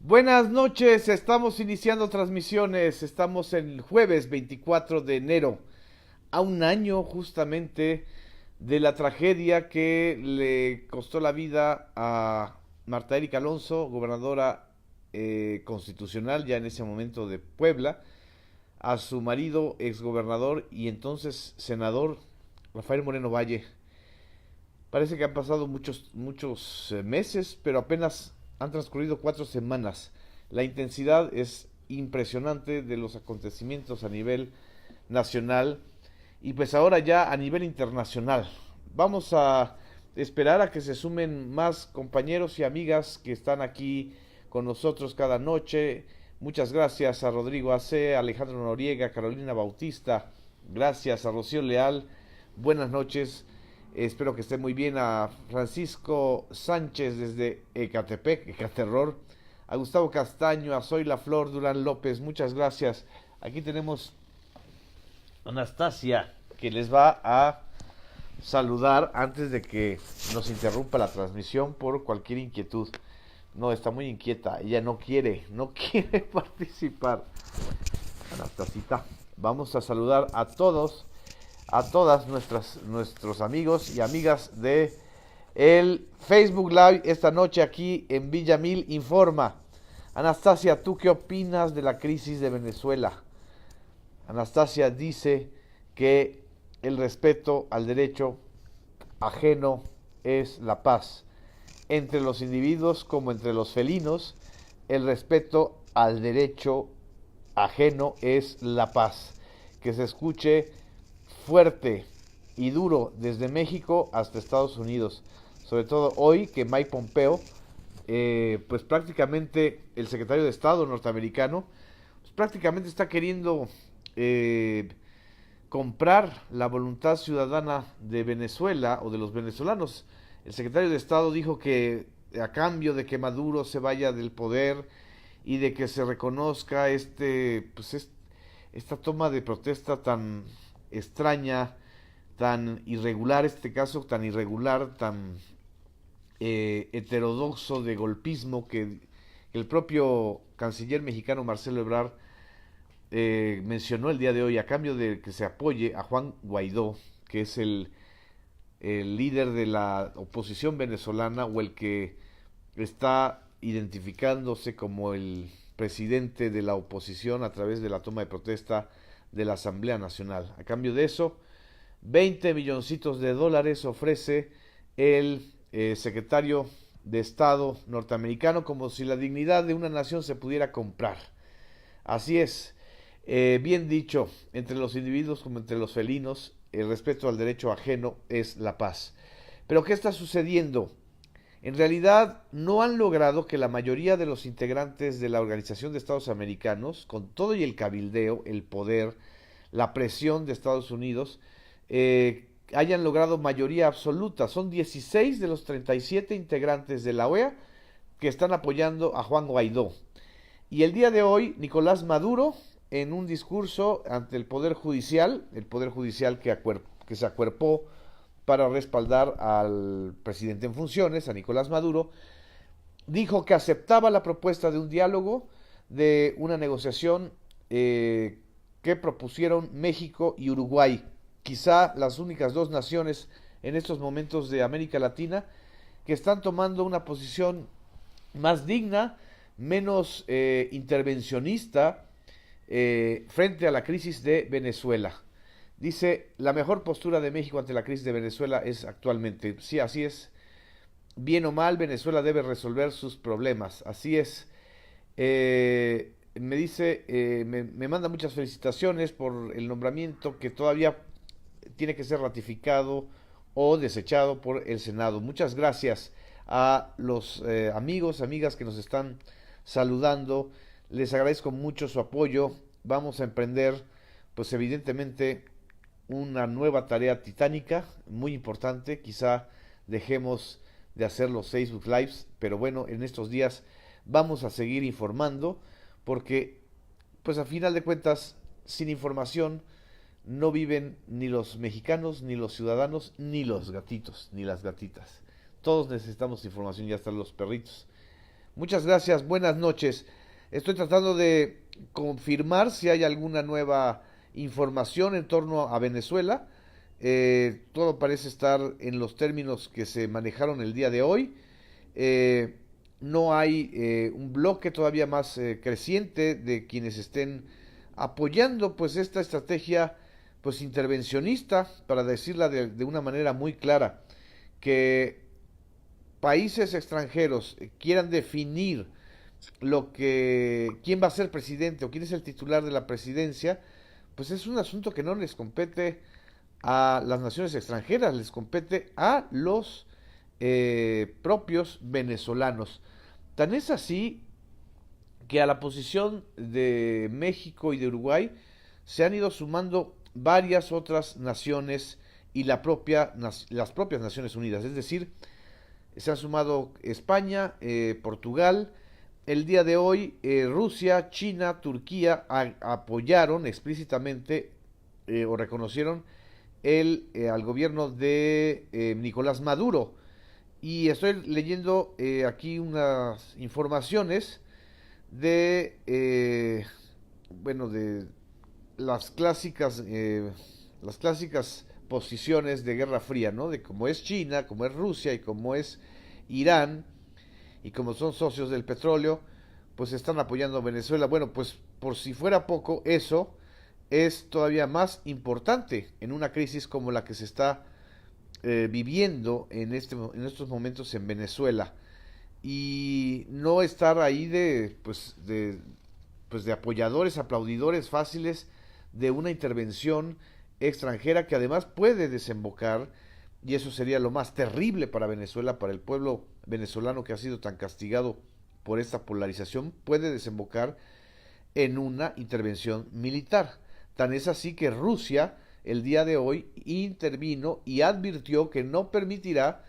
Buenas noches, estamos iniciando transmisiones, estamos el jueves 24 de enero, a un año justamente de la tragedia que le costó la vida a Marta Erika Alonso, gobernadora constitucional ya en ese momento de Puebla, a su marido, exgobernador y entonces senador Rafael Moreno Valle. Parece que han pasado muchos meses, pero apenas han transcurrido 4 semanas. La intensidad es impresionante de los acontecimientos a nivel nacional y pues ahora ya a nivel internacional. Vamos a esperar a que se sumen más compañeros y amigas que están aquí con nosotros cada noche. Muchas gracias a Rodrigo AC, Alejandro Noriega, Carolina Bautista. Gracias a Rocío Leal. Buenas noches. Espero que esté muy bien a Francisco Sánchez desde Ecatepec, Ecaterror, a Gustavo Castaño, a Zoila Flor, Durán López, muchas gracias. Aquí tenemos a Anastasia que les va a saludar antes de que nos interrumpa la transmisión por cualquier inquietud. No, está muy inquieta, ella no quiere participar. Anastasita, vamos a saludar a todas nuestros amigos y amigas de el Facebook Live esta noche aquí en Villamil Informa. Anastasia, ¿tú qué opinas de la crisis de Venezuela? Anastasia dice que el respeto al derecho ajeno es la paz. Entre los individuos como entre los felinos, el respeto al derecho ajeno es la paz. Que se escuche fuerte y duro desde México hasta Estados Unidos. Sobre todo hoy que Mike Pompeo, pues prácticamente el secretario de Estado norteamericano, pues prácticamente está queriendo eh, comprar la voluntad ciudadana de Venezuela o de los venezolanos. El secretario de Estado dijo que a cambio de que Maduro se vaya del poder y de que se reconozca esta toma de protesta tan extraña, tan irregular, este caso tan irregular, tan heterodoxo de golpismo que el propio canciller mexicano Marcelo Ebrard mencionó el día de hoy a cambio de que se apoye a Juan Guaidó, que es el líder de la oposición venezolana o el que está identificándose como el presidente de la oposición a través de la toma de protesta de la Asamblea Nacional. A cambio de eso, 20 milloncitos de dólares ofrece el secretario de Estado norteamericano como si la dignidad de una nación se pudiera comprar. Así es, bien dicho, entre los individuos como entre los felinos, el respeto al derecho ajeno es la paz. Pero ¿qué está sucediendo? En realidad no han logrado que la mayoría de los integrantes de la Organización de Estados Americanos, con todo y el cabildeo, el poder, la presión de Estados Unidos, hayan logrado mayoría absoluta. Son 16 de los 37 integrantes de la OEA que están apoyando a Juan Guaidó. Y el día de hoy, Nicolás Maduro, en un discurso ante el Poder Judicial que se acuerpó para respaldar al presidente en funciones, a Nicolás Maduro, dijo que aceptaba la propuesta de un diálogo, de una negociación que propusieron México y Uruguay, quizá las únicas dos naciones en estos momentos de América Latina que están tomando una posición más digna, menos intervencionista frente a la crisis de Venezuela. Dice, la mejor postura de México ante la crisis de Venezuela es actualmente, sí, así es, bien o mal, Venezuela debe resolver sus problemas, así es. Me dice, me manda muchas felicitaciones por el nombramiento que todavía tiene que ser ratificado o desechado por el Senado. Muchas gracias a los amigos, amigas que nos están saludando. Les agradezco mucho su apoyo. Vamos a emprender, pues evidentemente, una nueva tarea titánica, muy importante. Quizá dejemos de hacer los Facebook Lives, pero bueno, en estos días vamos a seguir informando porque, pues a final de cuentas, sin información no viven ni los mexicanos, ni los ciudadanos, ni los gatitos, ni las gatitas. Todos necesitamos información, ya están los perritos. Muchas gracias, buenas noches. Estoy tratando de confirmar si hay alguna nueva información en torno a Venezuela. Todo parece estar en los términos que se manejaron el día de hoy. Eh, no hay un bloque todavía más creciente de quienes estén apoyando pues esta estrategia pues intervencionista, para decirla de una manera muy clara, que países extranjeros quieran definir quién va a ser presidente o quién es el titular de la presidencia, pues es un asunto que no les compete a las naciones extranjeras, les compete a los propios venezolanos. Tan es así que a la posición de México y de Uruguay se han ido sumando varias otras naciones y las propias Naciones Unidas, es decir, se han sumado España, Portugal. El día de hoy Rusia, China, Turquía apoyaron explícitamente o reconocieron al gobierno de Nicolás Maduro. Y estoy leyendo aquí unas informaciones de, bueno, de las clásicas posiciones de Guerra Fría, ¿no? De cómo es China, cómo es Rusia y cómo es Irán, y como son socios del petróleo, pues están apoyando a Venezuela. Bueno, pues por si fuera poco, eso es todavía más importante en una crisis como la que se está viviendo en estos momentos en Venezuela. Y no estar ahí pues de apoyadores, aplaudidores fáciles de una intervención extranjera que además puede desembocar, y eso sería lo más terrible para Venezuela, para el pueblo venezolano que ha sido tan castigado por esta polarización, puede desembocar en una intervención militar. Tan es así que Rusia el día de hoy intervino y advirtió que no permitirá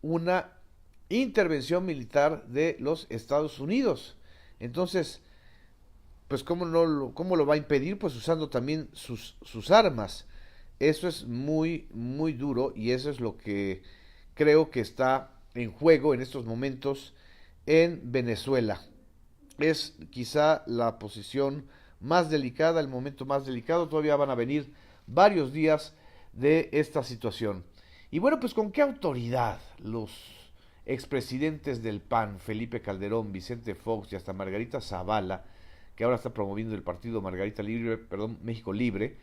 una intervención militar de los Estados Unidos. Entonces, pues ¿cómo lo va a impedir? Pues usando también sus armas. Eso es muy, muy duro, y eso es lo que creo que está en juego en estos momentos en Venezuela. Es quizá la posición más delicada, el momento más delicado. Todavía van a venir varios días de esta situación. Y bueno, pues ¿con qué autoridad los expresidentes del PAN, Felipe Calderón, Vicente Fox y hasta Margarita Zavala, que ahora está promoviendo el partido México Libre,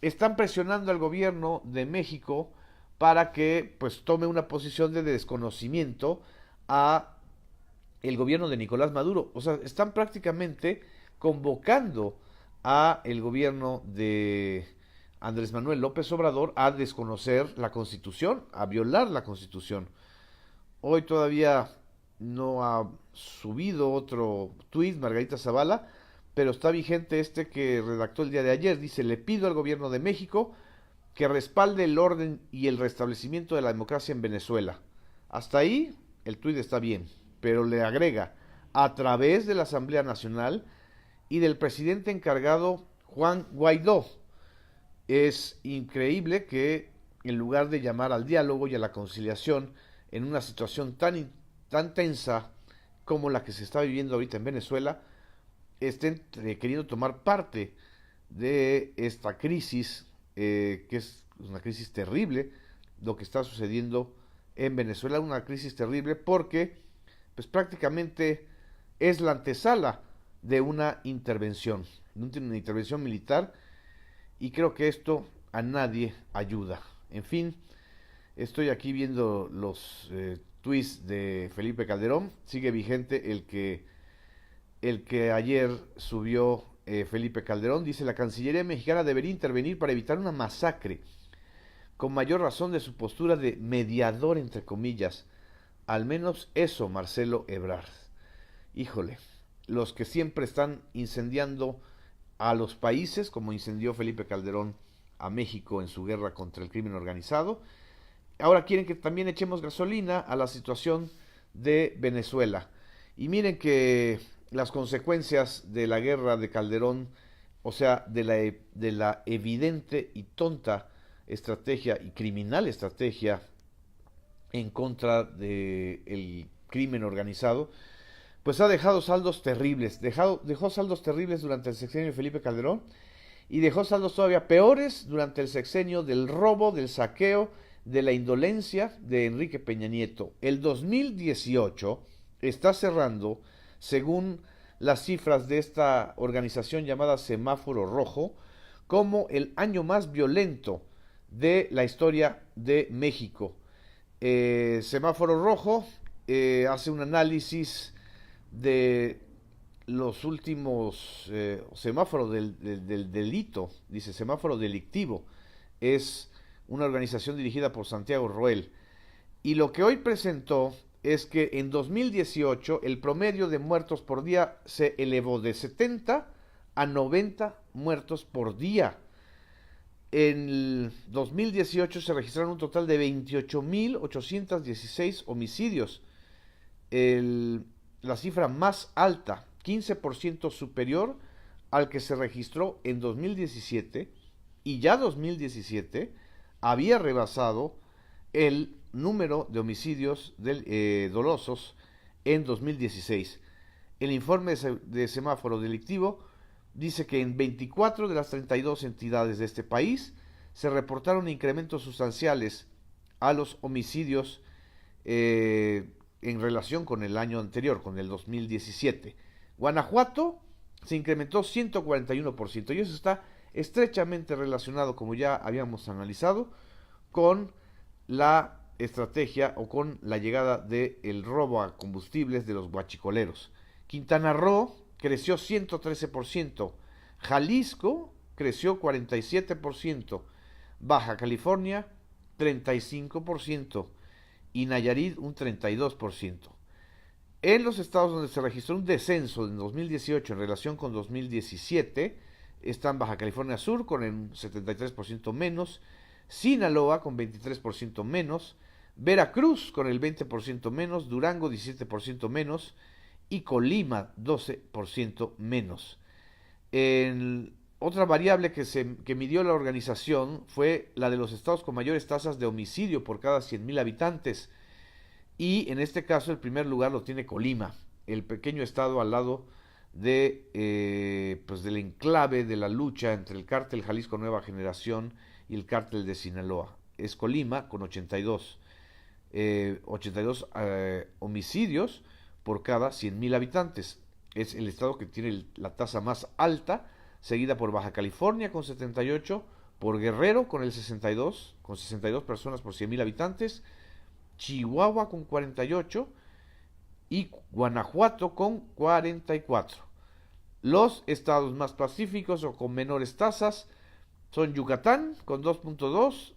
están presionando al gobierno de México para que pues tome una posición de desconocimiento a el gobierno de Nicolás Maduro? O sea, están prácticamente convocando a el gobierno de Andrés Manuel López Obrador a desconocer la Constitución, a violar la Constitución. Hoy todavía no ha subido otro tuit Margarita Zavala, pero está vigente este que redactó el día de ayer. Dice: le pido al gobierno de México que respalde el orden y el restablecimiento de la democracia en Venezuela. Hasta ahí el tuit está bien, pero le agrega: a través de la Asamblea Nacional y del presidente encargado Juan Guaidó. Es increíble que en lugar de llamar al diálogo y a la conciliación en una situación tan tensa como la que se está viviendo ahorita en Venezuela, estén queriendo tomar parte de esta crisis, que es una crisis terrible, lo que está sucediendo en Venezuela, una crisis terrible porque pues prácticamente es la antesala de una intervención militar, y creo que esto a nadie ayuda. En fin, estoy aquí viendo los tweets de Felipe Calderón. Sigue vigente el que ayer subió Felipe Calderón. Dice: la Cancillería mexicana debería intervenir para evitar una masacre, con mayor razón de su postura de mediador, entre comillas. Al menos eso, Marcelo Ebrard. Híjole, los que siempre están incendiando a los países, como incendió Felipe Calderón a México en su guerra contra el crimen organizado, ahora quieren que también echemos gasolina a la situación de Venezuela. Y miren que las consecuencias de la guerra de Calderón, o sea, de la evidente y tonta estrategia y criminal estrategia en contra del crimen organizado, pues ha dejado saldos terribles. Dejó saldos terribles durante el sexenio de Felipe Calderón y dejó saldos todavía peores durante el sexenio del robo, del saqueo, de la indolencia de Enrique Peña Nieto. El 2018 está cerrando, según las cifras de esta organización llamada Semáforo Rojo, como el año más violento de la historia de México. Semáforo Rojo hace un análisis de los últimos semáforos del delito, dice semáforo delictivo, es una organización dirigida por Santiago Roel. Y lo que hoy presentó es que en 2018 el promedio de muertos por día se elevó de 70 a 90 muertos por día. En el 2018 se registraron un total de 28.816 homicidios, la cifra más alta, 15% superior al que se registró en 2017, y ya 2017 había rebasado el número de homicidios dolosos en 2016. El informe de semáforo delictivo dice que en 24 de las 32 entidades de este país se reportaron incrementos sustanciales a los homicidios en relación con el año anterior, con el 2017. Guanajuato se incrementó 141% y eso está estrechamente relacionado, como ya habíamos analizado, con la estrategia o con la llegada del robo a combustibles de los guachicoleros. Quintana Roo creció 113%, Jalisco creció 47%, Baja California 35% y Nayarit un 32%. En los estados donde se registró un descenso en 2018 en relación con 2017 están Baja California Sur con el 73% menos, Sinaloa con 23% menos, Veracruz con el 20% menos, Durango 17% menos y Colima 12% menos. Otra variable que midió la organización fue la de los estados con mayores tasas de homicidio por cada 100.000 habitantes. Y en este caso el primer lugar lo tiene Colima, el pequeño estado al lado pues del enclave de la lucha entre el cártel Jalisco Nueva Generación y el cártel de Sinaloa. Es Colima con 82 homicidios por cada 100.000 habitantes. Es el estado que tiene la tasa más alta, seguida por Baja California con 78, por Guerrero con el 62, con 62 personas por 100.000 habitantes, Chihuahua con 48 y Guanajuato con 44. Los estados más pacíficos o con menores tasas son Yucatán con 2.2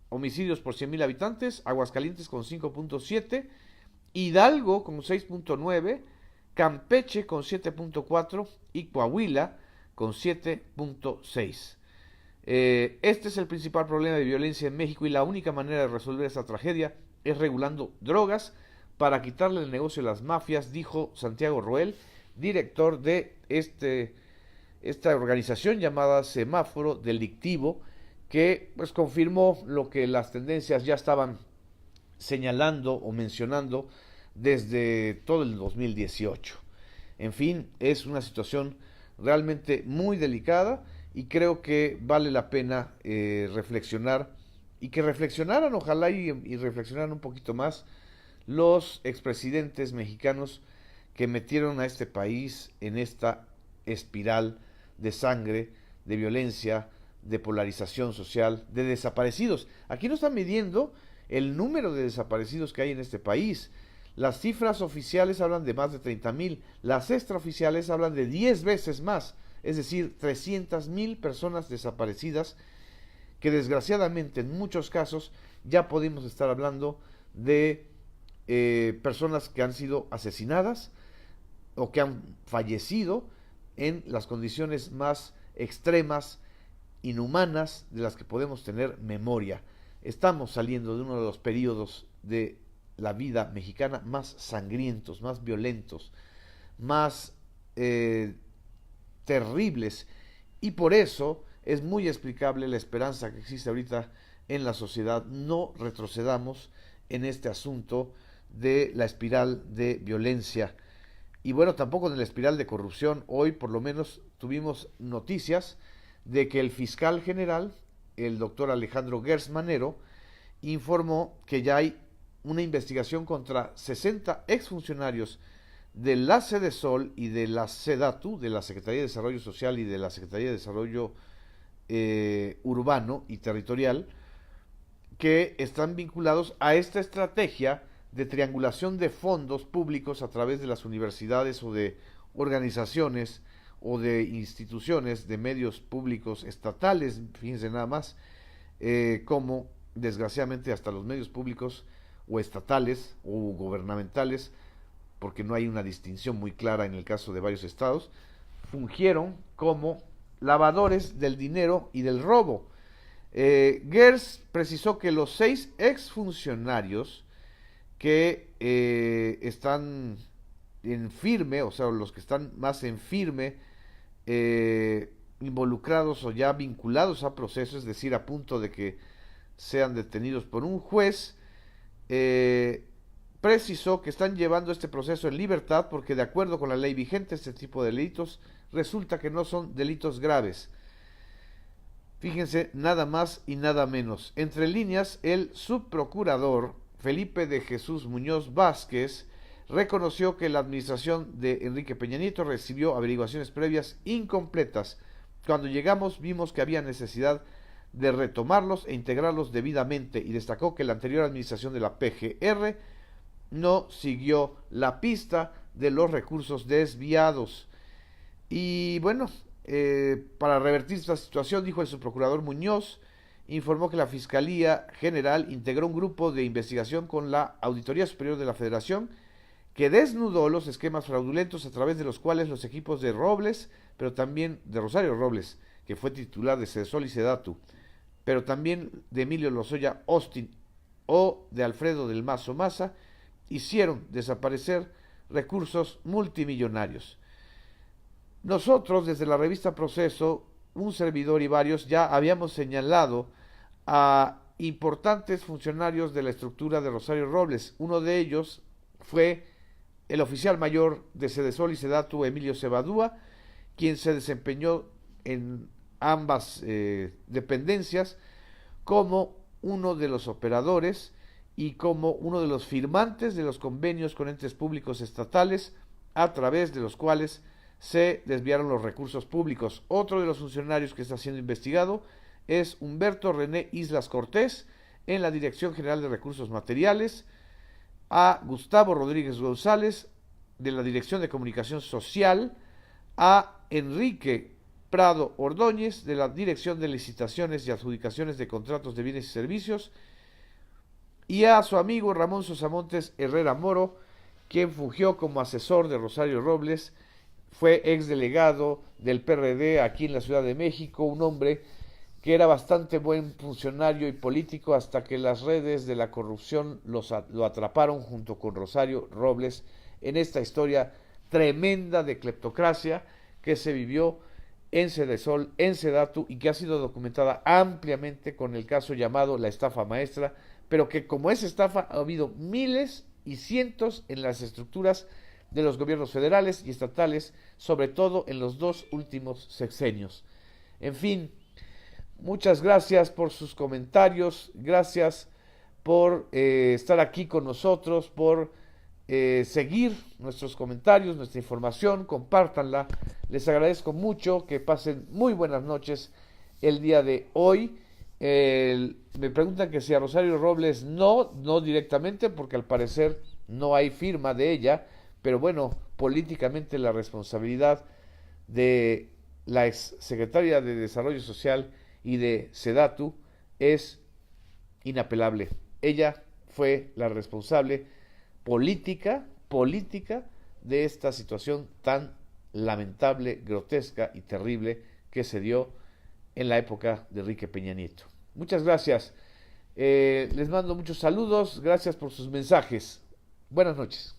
homicidios por 100.000 habitantes, Aguascalientes con 5.7, Hidalgo con 6.9, Campeche con 7.4 y Coahuila con 7.6. Este es el principal problema de violencia en México y la única manera de resolver esta tragedia es regulando drogas para quitarle el negocio a las mafias, dijo Santiago Roel, director de esta organización llamada Semáforo Delictivo, que pues confirmó lo que las tendencias ya estaban señalando o mencionando desde todo el 2018. En fin, es una situación realmente muy delicada y creo que vale la pena reflexionar y que reflexionaran, ojalá y reflexionaran un poquito más los expresidentes mexicanos que metieron a este país en esta espiral de sangre, de violencia, de polarización social, de desaparecidos. Aquí no están midiendo el número de desaparecidos que hay en este país. Las cifras oficiales hablan de más de 30.000, las extraoficiales hablan de 10 veces más, es decir, 300.000 personas desaparecidas, que desgraciadamente en muchos casos ya podemos estar hablando de personas que han sido asesinadas o que han fallecido en las condiciones más extremas, inhumanas de las que podemos tener memoria. Estamos saliendo de uno de los periodos de la vida mexicana más sangrientos, más violentos, más terribles, y por eso es muy explicable la esperanza que existe ahorita en la sociedad. No retrocedamos en este asunto de la espiral de violencia Y bueno, tampoco en la espiral de corrupción. Hoy por lo menos tuvimos noticias de que el fiscal general, el doctor Alejandro Gertz Manero, informó que ya hay una investigación contra 60 exfuncionarios de la Sedesol y de la SEDATU, de la Secretaría de Desarrollo Social y de la Secretaría de Desarrollo Urbano y Territorial, que están vinculados a esta estrategia de triangulación de fondos públicos a través de las universidades o de organizaciones o de instituciones de medios públicos estatales, fíjense nada más, como desgraciadamente hasta los medios públicos o estatales o gubernamentales, porque no hay una distinción muy clara en el caso de varios estados, fungieron como lavadores del dinero y del robo. Gertz precisó que los 6 exfuncionarios que están en firme, o sea, los que están más en firme, involucrados o ya vinculados a procesos, es decir, a punto de que sean detenidos por un juez, precisó que están llevando este proceso en libertad porque de acuerdo con la ley vigente este tipo de delitos resulta que no son delitos graves. Fíjense, nada más y nada menos. Entre líneas, el subprocurador Felipe de Jesús Muñoz Vázquez reconoció que la administración de Enrique Peña Nieto recibió averiguaciones previas incompletas. Cuando llegamos vimos que había necesidad de retomarlos e integrarlos debidamente y destacó que la anterior administración de la PGR no siguió la pista de los recursos desviados. Y bueno, para revertir esta situación, dijo el subprocurador Muñoz, informó que la Fiscalía General integró un grupo de investigación con la Auditoría Superior de la Federación que desnudó los esquemas fraudulentos a través de los cuales los equipos de Robles, pero también de Rosario Robles, que fue titular de Sedesol y Sedatu, pero también de Emilio Lozoya Austin o de Alfredo del Mazo Maza, hicieron desaparecer recursos multimillonarios. Nosotros, desde la revista Proceso, un servidor y varios, ya habíamos señalado a importantes funcionarios de la estructura de Rosario Robles. Uno de ellos fue el oficial mayor de Sedesol y Sedatu, Emilio Cebadúa, quien se desempeñó en ambas dependencias como uno de los operadores y como uno de los firmantes de los convenios con entes públicos estatales a través de los cuales se desviaron los recursos públicos. Otro de los funcionarios que está siendo investigado es Humberto René Islas Cortés en la Dirección General de Recursos Materiales, a Gustavo Rodríguez González de la Dirección de Comunicación Social, a Enrique Prado Ordóñez de la Dirección de Licitaciones y Adjudicaciones de Contratos de Bienes y Servicios, y a su amigo Ramón Sosamontes Herrera Moro, quien fungió como asesor de Rosario Robles, fue exdelegado del PRD aquí en la Ciudad de México, un hombre que era bastante buen funcionario y político hasta que las redes de la corrupción lo atraparon junto con Rosario Robles en esta historia tremenda de cleptocracia que se vivió en Sedesol, en Sedatu y que ha sido documentada ampliamente con el caso llamado la estafa maestra, pero que como es estafa ha habido miles y cientos en las estructuras de los gobiernos federales y estatales, sobre todo en los 2 últimos sexenios. En fin, muchas gracias por sus comentarios, gracias por estar aquí con nosotros, por seguir nuestros comentarios, nuestra información, compártanla. Les agradezco mucho, que pasen muy buenas noches el día de hoy. Me preguntan que si a Rosario Robles no directamente, porque al parecer no hay firma de ella, pero bueno, políticamente la responsabilidad de la ex secretaria de Desarrollo Social y de Sedatu es inapelable. Ella fue la responsable política de esta situación tan lamentable, grotesca y terrible que se dio en la época de Enrique Peña Nieto. Muchas gracias. Les mando muchos saludos. Gracias por sus mensajes. Buenas noches.